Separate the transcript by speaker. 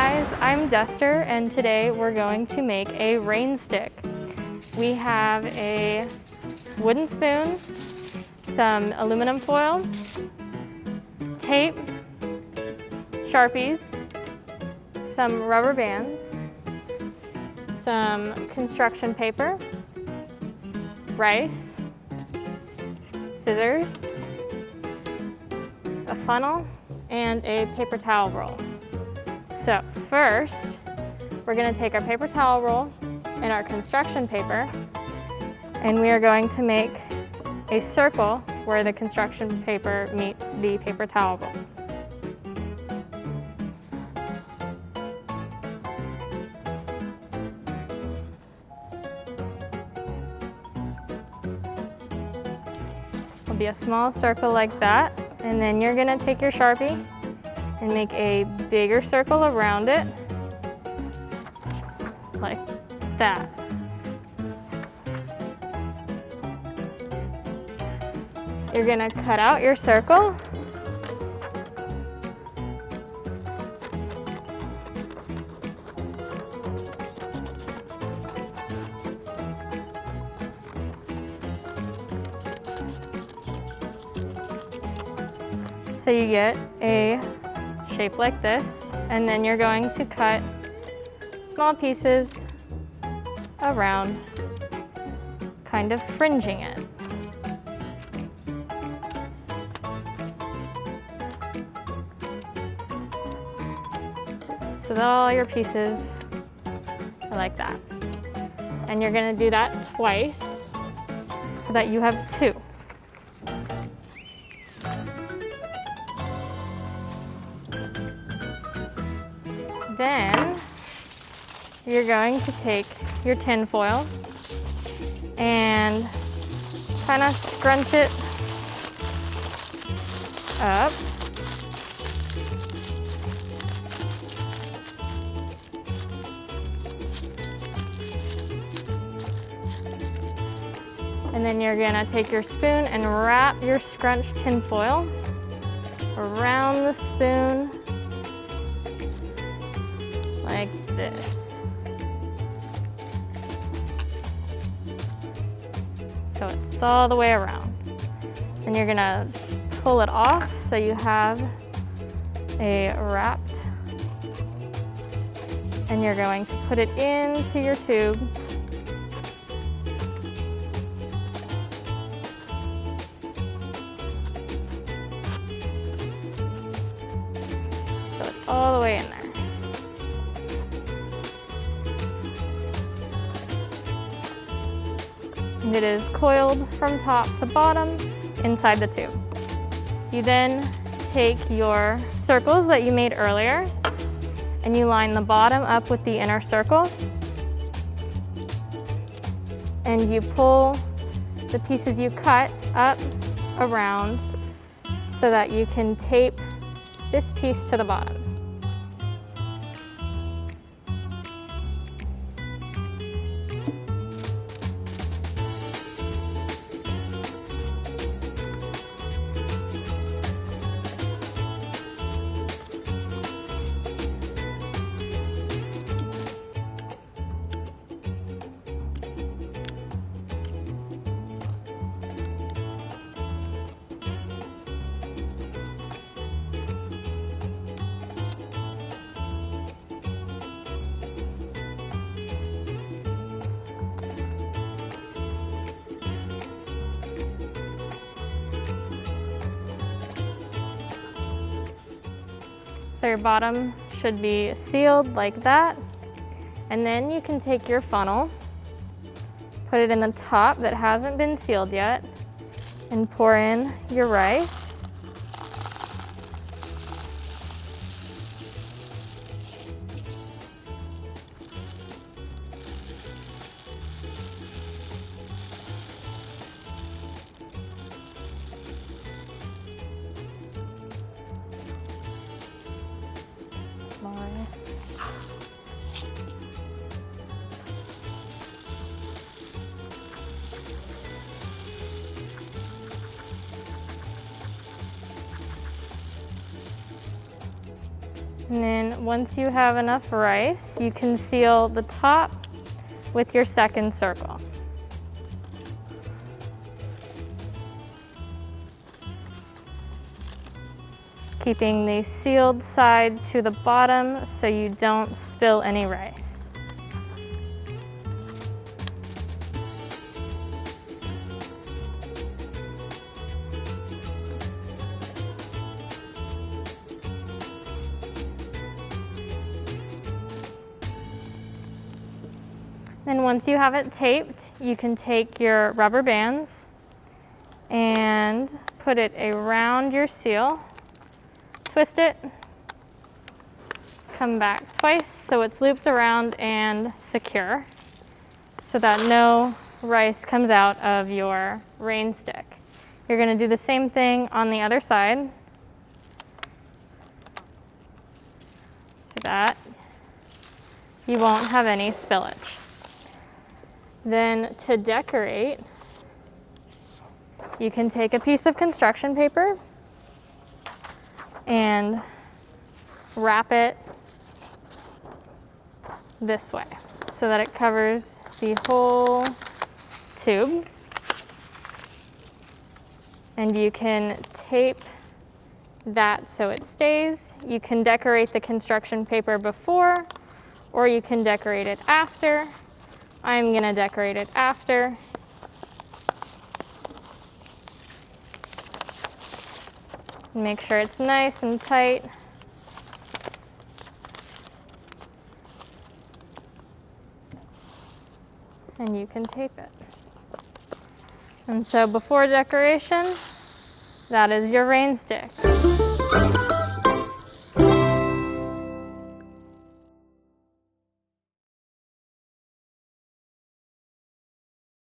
Speaker 1: guys, I'm Duster and today we're going to make a rain stick. We have a wooden spoon, some aluminum foil, tape, Sharpies, some rubber bands, some construction paper, rice, scissors, a funnel, and a paper towel roll. So first, we're going to take our paper towel roll and our construction paper, and we are going to make a circle where the construction paper meets the paper towel roll. It'll be a small circle like that, and then you're going to take your Sharpie and make a bigger circle around it, like that. You're gonna cut out your circle. So you get a shape like this, and then you're going to cut small pieces around, kind of fringing it. So that all your pieces are like that. And you're gonna do that twice so that you have two. Then you're going to take your tin foil and kind of scrunch it up. And then you're gonna take your spoon and wrap your scrunched tin foil around the spoon like this. So it's all the way around. And you're gonna pull it off so you have a wrapped, and you're going to put it into your tube. So it's all the way in there. And it is coiled from top to bottom inside the tube. You then take your circles that you made earlier and you line the bottom up with the inner circle, and you pull the pieces you cut up around so that you can tape this piece to the bottom. So your bottom should be sealed like that. And then you can take your funnel, put it in the top that hasn't been sealed yet, and pour in your rice. And then once you have enough rice, you can seal the top with your second circle. Keeping the sealed side to the bottom so you don't spill any rice. Then once you have it taped, you can take your rubber bands and put it around your seal, twist it, come back twice so it's looped around and secure so that no rice comes out of your rain stick. You're going to do the same thing on the other side. So that you won't have any spillage. Then to decorate, you can take a piece of construction paper and wrap it this way so that it covers the whole tube. And you can tape that so it stays. You can decorate the construction paper before, or you can decorate it after. I'm gonna decorate it after. Make sure it's nice and tight. And you can tape it. And so before decoration, that is your rain stick.